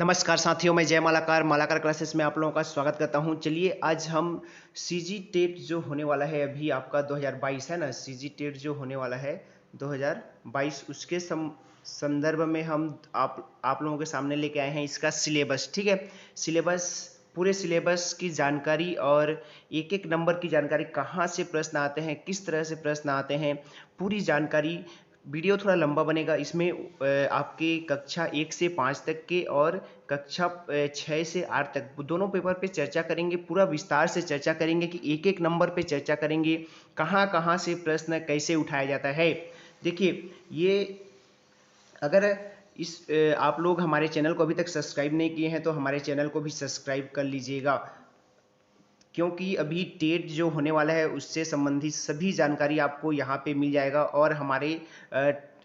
नमस्कार साथियों, मैं जय मालाकार मालाकार क्लासेस में आप लोगों का स्वागत करता हूं। चलिए आज हम सीजी टेट जो होने वाला है अभी आपका 2022 है ना, सीजी टेट जो होने वाला है 2022 उसके संदर्भ में हम आप लोगों के सामने लेके आए हैं इसका सिलेबस। ठीक है, सिलेबस पूरे सिलेबस की जानकारी और एक एक नंबर की जानकारी, कहाँ से प्रश्न आते हैं, किस तरह से प्रश्न आते हैं, पूरी जानकारी। वीडियो थोड़ा लंबा बनेगा, इसमें आपके कक्षा 1 से 5 तक के और कक्षा 6 से 8 तक दोनों पेपर पे चर्चा करेंगे। पूरा विस्तार से चर्चा करेंगे कि एक एक नंबर पे चर्चा करेंगे, कहाँ कहाँ से प्रश्न कैसे उठाया जाता है। देखिए, ये अगर आप लोग हमारे चैनल को अभी तक सब्सक्राइब नहीं किए हैं तो हमारे चैनल को भी सब्सक्राइब कर लीजिएगा, क्योंकि अभी टेट जो होने वाला है उससे संबंधित सभी जानकारी आपको यहाँ पे मिल जाएगा। और हमारे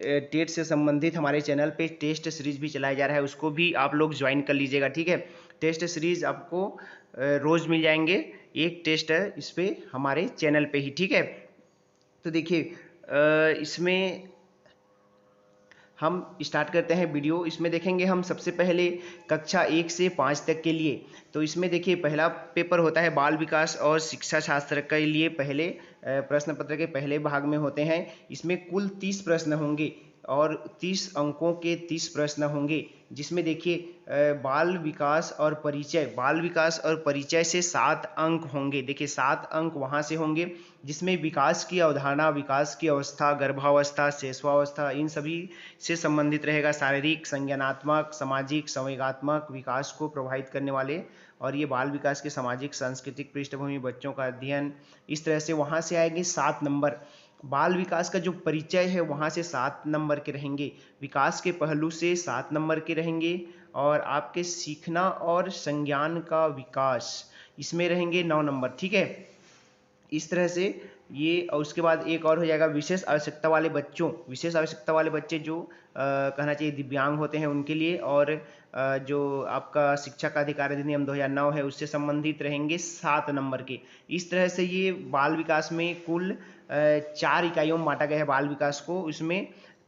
टेट से संबंधित हमारे चैनल पे टेस्ट सीरीज भी चलाया जा रहा है, उसको भी आप लोग ज्वाइन कर लीजिएगा। ठीक है, टेस्ट सीरीज आपको रोज़ मिल जाएंगे, एक टेस्ट है इस पे हमारे चैनल पे ही। ठीक है, तो देखिए इसमें हम स्टार्ट करते हैं वीडियो। इसमें देखेंगे हम सबसे पहले कक्षा 1 से 5 तक के लिए। तो इसमें देखिए पहला पेपर होता है बाल विकास और शिक्षा शास्त्र के लिए। पहले प्रश्न पत्र के पहले भाग में होते हैं। इसमें कुल 30 प्रश्न होंगे और 30 अंकों के 30 प्रश्न होंगे, जिसमें देखिए बाल विकास और परिचय से 7 अंक होंगे। देखिए 7 अंक वहाँ से होंगे, जिसमें विकास की अवधारणा, विकास की अवस्था, गर्भावस्था, शैशवावस्था, इन सभी से संबंधित रहेगा। शारीरिक, संज्ञानात्मक, सामाजिक, संवेगात्मक विकास को प्रभावित करने वाले, और ये बाल विकास के सामाजिक सांस्कृतिक पृष्ठभूमि, बच्चों का अध्ययन, इस तरह से वहाँ से आएंगे 7 नंबर। बाल विकास का जो परिचय है वहाँ से 7 नंबर के रहेंगे, विकास के पहलू से 7 नंबर के रहेंगे, और आपके सीखना और संज्ञान का विकास इसमें रहेंगे 9 नंबर। ठीक है, इस तरह से ये। और उसके बाद एक और हो जाएगा विशेष आवश्यकता वाले बच्चों, विशेष आवश्यकता वाले बच्चे जो कहना चाहिए दिव्यांग होते हैं उनके लिए, और जो आपका शिक्षा का अधिकार अधिनियम 2009 है उससे संबंधित रहेंगे 7 नंबर के। इस तरह से ये बाल विकास में कुल 4 इकाइयों में बांटा गया है बाल विकास को, उसमें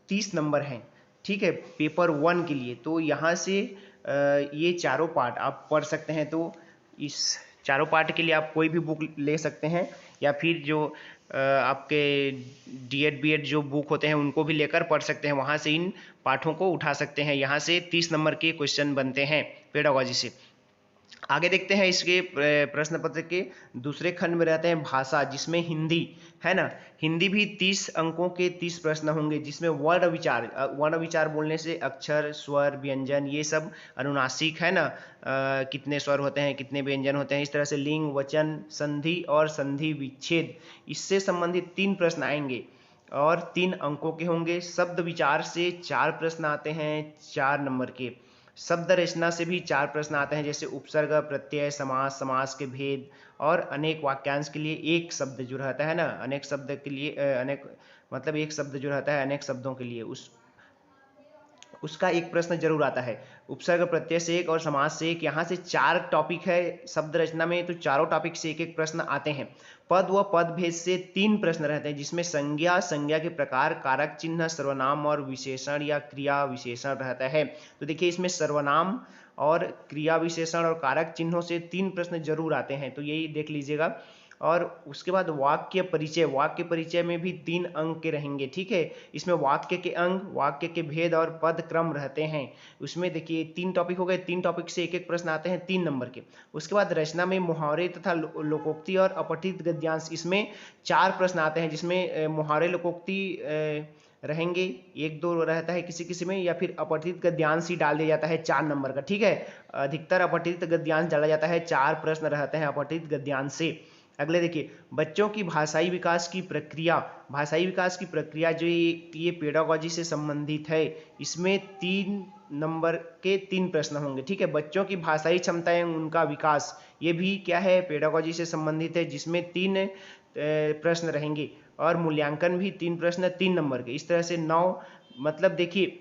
30 नंबर हैं। ठीक है, पेपर 1 के लिए। तो यहाँ से ये चारों पार्ट आप पढ़ सकते हैं। तो इस चारों पार्ट के लिए आप कोई भी बुक ले सकते हैं, या फिर जो आपके डीएड बीएड जो बुक होते हैं उनको भी लेकर पढ़ सकते हैं। वहाँ से इन पाठों को उठा सकते हैं। यहाँ से 30 नंबर के क्वेश्चन बनते हैं पेडागोजी से। आगे देखते हैं इसके प्रश्न पत्र के दूसरे खंड में रहते हैं भाषा, जिसमें हिंदी है ना। हिंदी भी 30 अंकों के 30 प्रश्न होंगे, जिसमें वर्ण विचार बोलने से अक्षर, स्वर, व्यंजन, ये सब अनुनासिक है ना, कितने स्वर होते हैं, कितने व्यंजन होते हैं, इस तरह से लिंग, वचन, संधि और संधि विच्छेद, इससे संबंधित 3 प्रश्न आएंगे और 3 अंकों के होंगे। शब्द विचार से 4 प्रश्न आते हैं 4 नंबर के। शब्द रचना से भी 4 प्रश्न आते हैं, जैसे उपसर्ग, प्रत्यय, समास, समास के भेद, और अनेक वाक्यांश के लिए एक शब्द जो रहता है ना, अनेक शब्द के लिए अनेक मतलब एक शब्द जो रहता है अनेक शब्दों के लिए, उसका एक प्रश्न जरूर आता है। उपसर्ग प्रत्यय से एक और समास से एक, यहाँ से 4 टॉपिक है शब्द रचना में, तो चारों टॉपिक से एक एक प्रश्न आते हैं। पद व पद भेद से 3 प्रश्न रहते हैं, जिसमें संज्ञा, संज्ञा के प्रकार, कारक चिन्ह, सर्वनाम और विशेषण या क्रिया विशेषण रहता है। तो देखिए इसमें सर्वनाम और क्रिया विशेषण और कारक चिन्हों से 3 प्रश्न जरूर आते हैं, तो यही देख लीजिएगा। और उसके बाद वाक्य परिचय, वाक्य परिचय में भी 3 अंक के रहेंगे। ठीक है, इसमें वाक्य के अंग, वाक्य के भेद और पद क्रम रहते हैं। उसमें देखिए 3 टॉपिक हो गए, 3 टॉपिक से एक एक प्रश्न आते हैं 3 नंबर के। उसके बाद रचना में मुहावरे तथा लोकोक्ति और अपठित गद्यांश, इसमें 4 प्रश्न आते हैं, जिसमें मुहावरे लोकोक्ति रहेंगे, 1-2 रहता है किसी किसी में, या फिर अपठित गद्यांश ही डाल दिया जाता है 4 नंबर का। ठीक है, अधिकतर अपठित गद्यांश डाला जाता है, 4 प्रश्न रहते हैं अपठित गद्यांश से। अगले देखिए बच्चों की भाषाई विकास की प्रक्रिया, भाषाई विकास की प्रक्रिया जो ये पेडागोजी से संबंधित है, इसमें 3 नंबर के 3 प्रश्न होंगे। ठीक है, बच्चों की भाषाई क्षमताएं, उनका विकास, ये भी क्या है, पेडागोजी से संबंधित है, जिसमें 3 प्रश्न रहेंगे, और मूल्यांकन भी 3 प्रश्न 3 नंबर के। इस तरह से 9, मतलब देखिए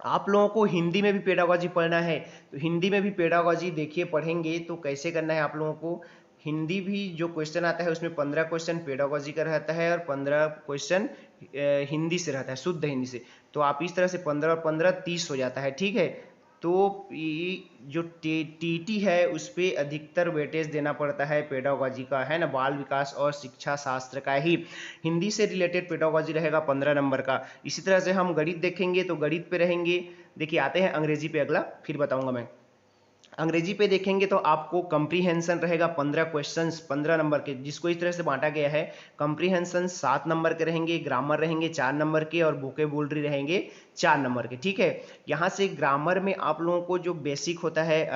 आप लोगों को हिंदी में भी पेडागोजी पढ़ना है, तो हिंदी में भी पेडागोजी देखिए पढ़ेंगे तो कैसे करना है आप लोगों को। हिंदी भी जो क्वेश्चन आता है उसमें 15 क्वेश्चन पेडागोजी का रहता है और 15 क्वेश्चन हिंदी से रहता है, शुद्ध हिंदी से। तो आप इस तरह से 15 और 15 30 हो जाता है। ठीक है, तो ये जो टीटी है उस पर अधिकतर वेटेज देना पड़ता है पेडागोजी का, है ना, बाल विकास और शिक्षा शास्त्र का ही। हिंदी से रिलेटेड पेडागोजी रहेगा 15 नंबर का। इसी तरह से हम गणित देखेंगे तो गणित पे रहेंगे, देखिए आते हैं अंग्रेजी पे, अगला फिर बताऊंगा मैं। अंग्रेजी पे देखेंगे तो आपको कंप्रीहेंशन रहेगा 15 क्वेश्चंस 15 नंबर के, जिसको इस तरह से बांटा गया है। कंप्रीहेंशन 7 नंबर के रहेंगे, ग्रामर रहेंगे 4 नंबर के और वोकेबुलरी रहेंगे 4 नंबर के, ठीक है। यहाँ से ग्रामर में आप लोगों को जो बेसिक होता है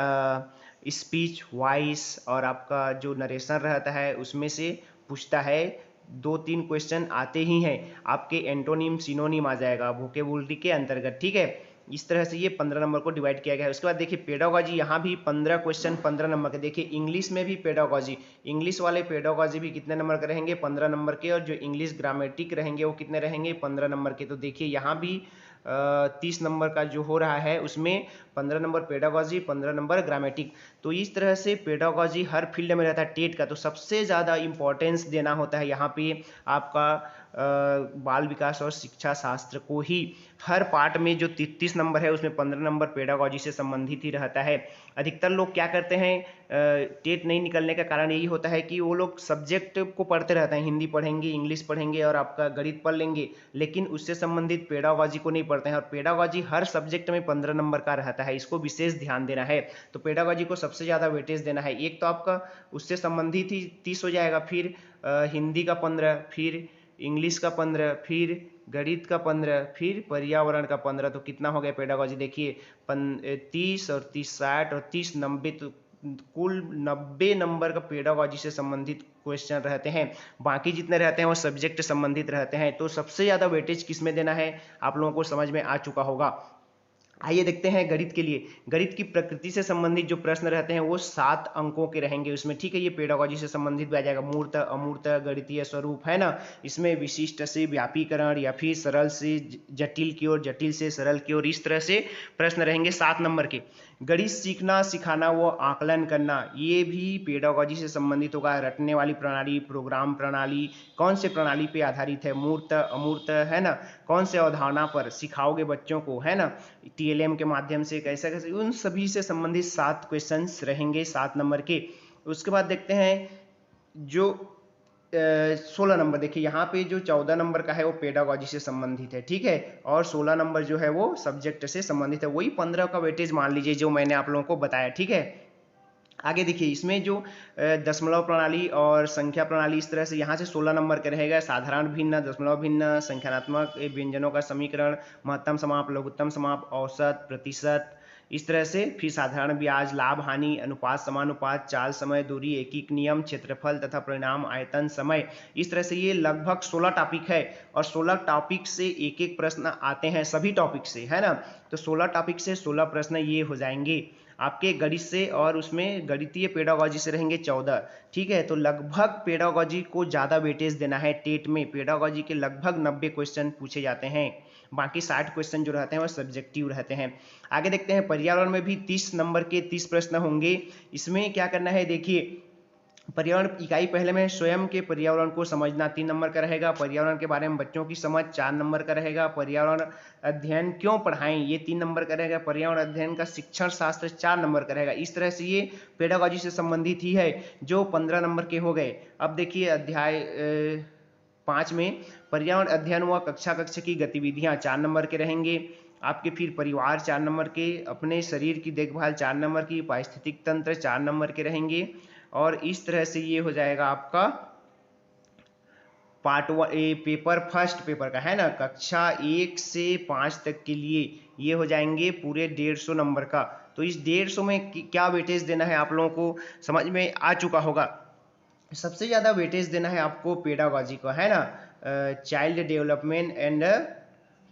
स्पीच, वॉइस और आपका जो नरेशन रहता है उसमें से पूछता है, 2-3 क्वेश्चन आते ही हैं। आपके एंटोनिम सिनोनिम आ जाएगा वोकेबुलरी के अंतर्गत, ठीक है। इस तरह से ये 15 नंबर को डिवाइड किया गया है। उसके बाद देखिए पेडागोजी, यहाँ भी 15 क्वेश्चन 15 नंबर के। देखिए इंग्लिश में भी पेडागोजी, इंग्लिश वाले पेडागोजी भी कितने नंबर के रहेंगे, 15 नंबर के, और जो इंग्लिश ग्रामेटिक रहेंगे वो कितने रहेंगे, 15 नंबर के। तो देखिए यहाँ भी 30 नंबर का जो हो रहा है उसमें 15 नंबर पेडागोजी, 15 नंबर ग्रामेटिक। तो इस तरह से पेडागोजी हर फील्ड में रहता है टेट का। तो सबसे ज़्यादा इंपॉर्टेंस देना होता है यहाँ पे आपका बाल विकास और शिक्षा शास्त्र को ही। हर पार्ट में जो 33 नंबर है उसमें 15 नंबर पेडागोजी से संबंधित ही रहता है। अधिकतर लोग क्या करते हैं, टेट नहीं निकलने का कारण यही होता है कि वो लोग सब्जेक्ट को पढ़ते रहते हैं, हिंदी पढ़ेंगे, इंग्लिश पढ़ेंगे और आपका गणित पढ़ लेंगे, लेकिन उससे संबंधित पेडागोजी को नहीं पढ़ते हैं। और पेडागोजी हर सब्जेक्ट में 15 नंबर का रहता है, इसको विशेष ध्यान देना है। तो पेडागोजी को सबसे ज़्यादा वेटेज देना है। एक तो आपका उससे संबंधित ही 30 हो जाएगा, फिर हिंदी का 15, फिर इंग्लिश का 15, फिर गणित का 15, फिर पर्यावरण का 15। तो कितना हो गया पेडागोजी, देखिए 30 और 30 60 और 30 90, तो कुल 90 नंबर का पेडागोजी से संबंधित क्वेश्चन रहते हैं। बाकी जितने रहते हैं वो सब्जेक्ट संबंधित रहते हैं। तो सबसे ज़्यादा वेटेज किस में देना है आप लोगों को समझ में आ चुका होगा। आइए देखते हैं गणित के लिए। गणित की प्रकृति से संबंधित जो प्रश्न रहते हैं वो 7 अंकों के रहेंगे उसमें, ठीक है। ये पेडागोजी से संबंधित भी आ जाएगा, मूर्त अमूर्त गणितीय स्वरूप, है ना। इसमें विशिष्ट से व्यापीकरण या फिर सरल से जटिल की ओर, जटिल से सरल की ओर, इस तरह से प्रश्न रहेंगे 7 नंबर के। गणित सीखना, सिखाना व आकलन करना, ये भी पेडागोजी से संबंधित होगा। रटने वाली प्रणाली, प्रोग्राम प्रणाली, कौन से प्रणाली पे आधारित है, मूर्त अमूर्त, है ना, कौन से अवधारणा पर सिखाओगे बच्चों को, है ना, टीएलएम के माध्यम से कैसे कैसे, उन सभी से संबंधित 7 क्वेश्चंस रहेंगे 7 नंबर के। उसके बाद देखते हैं जो 16 नंबर, देखिए यहाँ पे जो 14 नंबर का है वो पेडागोजी से संबंधित है, ठीक है, और 16 नंबर जो है वो सब्जेक्ट से संबंधित है। वही 15 का वेटेज मान लीजिए जो मैंने आप लोगों को बताया, ठीक है। आगे देखिए इसमें जो दशमलव प्रणाली और संख्या प्रणाली, इस तरह से यहाँ से 16 नंबर का रहेगा। साधारण भिन्न, दशमलव भिन्न, संख्यात्मक व्यंजनों का समीकरण, महत्तम समाप, लघुत्तम समाप, औसत, प्रतिशत, इस तरह से। फिर साधारण ब्याज, लाभ हानि, अनुपात समानुपात, चाल समय, दूरी, एकीक नियम, क्षेत्रफल तथा परिणाम, आयतन, समय, इस तरह से ये लगभग 16 टॉपिक है। और 16 टॉपिक से एक एक प्रश्न आते हैं सभी टॉपिक से, है ना। तो 16 टॉपिक से 16 प्रश्न ये हो जाएंगे आपके गणित से, और उसमें गणितीय पेडागोजी से रहेंगे 14, ठीक है। तो लगभग पेडागोजी को ज़्यादा वेटेज देना है। टेट में पेडागोजी के लगभग 90 क्वेश्चन पूछे जाते हैं, बाकी 60 क्वेश्चन जो रहते हैं वो सब्जेक्टिव रहते हैं। आगे देखते हैं पर्यावरण में भी 30 नंबर के 30 प्रश्न होंगे। इसमें क्या करना है, देखिए पर्यावरण इकाई पहले में स्वयं के पर्यावरण को समझना 3 नंबर का रहेगा। पर्यावरण के बारे में बच्चों की समझ 4 नंबर का रहेगा। पर्यावरण अध्ययन क्यों पढ़ाएं, ये 3 नंबर का रहेगा। पर्यावरण अध्ययन का शिक्षण शास्त्र 4 नंबर का रहेगा। इस तरह से ये पेडागोजी से संबंधित ही है, जो 15 नंबर के हो गए। अब देखिए अध्याय 5 में पर्यावरण अध्ययन व कक्षा की गतिविधियां 4 नंबर के रहेंगे आपके। फिर परिवार 4 नंबर के, अपने शरीर की देखभाल 4 नंबर की, पारिस्थितिक तंत्र 4 नंबर के रहेंगे। और इस तरह से ये हो जाएगा आपका पार्ट पेपर फर्स्ट पेपर का, है ना, कक्षा 1 से 5 तक के लिए ये हो जाएंगे पूरे 150 नंबर का। तो इस 150 में क्या वेटेज देना है आप लोगों को समझ में आ चुका होगा। सबसे ज़्यादा वेटेज देना है आपको पेडागोजी को, है ना, चाइल्ड डेवलपमेंट एंड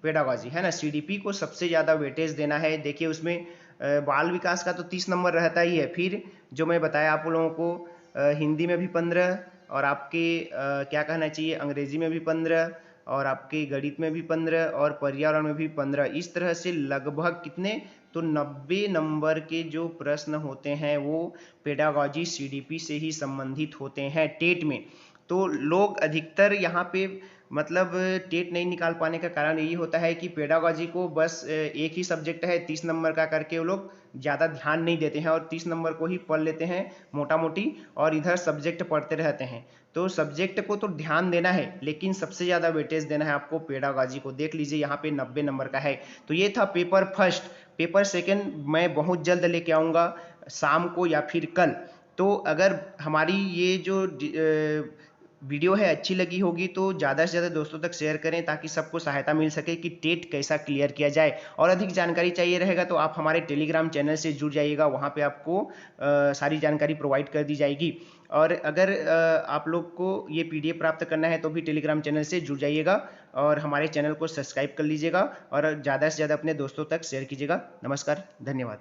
पेडागोजी, है ना, सीडीपी को सबसे ज़्यादा वेटेज देना है। देखिए उसमें बाल विकास का तो 30 नंबर रहता ही है। फिर जो मैं बताया आप लोगों को हिंदी में भी 15, और आपके क्या कहना चाहिए अंग्रेजी में भी 15, और आपके गणित में भी 15, और पर्यावरण में भी 15। इस तरह से लगभग कितने, तो 90 नंबर के जो प्रश्न होते हैं वो पेडागोजी सीडीपी से ही संबंधित होते हैं टेट में। तो लोग अधिकतर यहाँ पे मतलब टेट नहीं निकाल पाने का कारण यही होता है कि पेडागोजी को बस एक ही सब्जेक्ट है 30 नंबर का करके वो लोग ज़्यादा ध्यान नहीं देते हैं और 30 नंबर को ही पढ़ लेते हैं मोटा मोटी, और इधर सब्जेक्ट पढ़ते रहते हैं। तो सब्जेक्ट को तो ध्यान देना है, लेकिन सबसे ज़्यादा वेटेज देना है आपको पेडागोजी को। देख लीजिए यहाँ पे 90 नंबर का है। तो ये था पेपर फर्स्ट। पेपर सेकंड मैं बहुत जल्द लेके आऊँगा, शाम को या फिर कल। तो अगर हमारी ये जो वीडियो है अच्छी लगी होगी तो ज़्यादा से ज़्यादा दोस्तों तक शेयर करें, ताकि सबको सहायता मिल सके कि टेट कैसा क्लियर किया जाए। और अधिक जानकारी चाहिए रहेगा तो आप हमारे टेलीग्राम चैनल से जुड़ जाइएगा, वहाँ पे आपको सारी जानकारी प्रोवाइड कर दी जाएगी। और अगर आप लोग को ये PDF प्राप्त करना है तो भी टेलीग्राम चैनल से जुड़ जाइएगा और हमारे चैनल को सब्सक्राइब कर लीजिएगा और ज़्यादा से ज़्यादा अपने दोस्तों तक शेयर कीजिएगा। नमस्कार, धन्यवाद।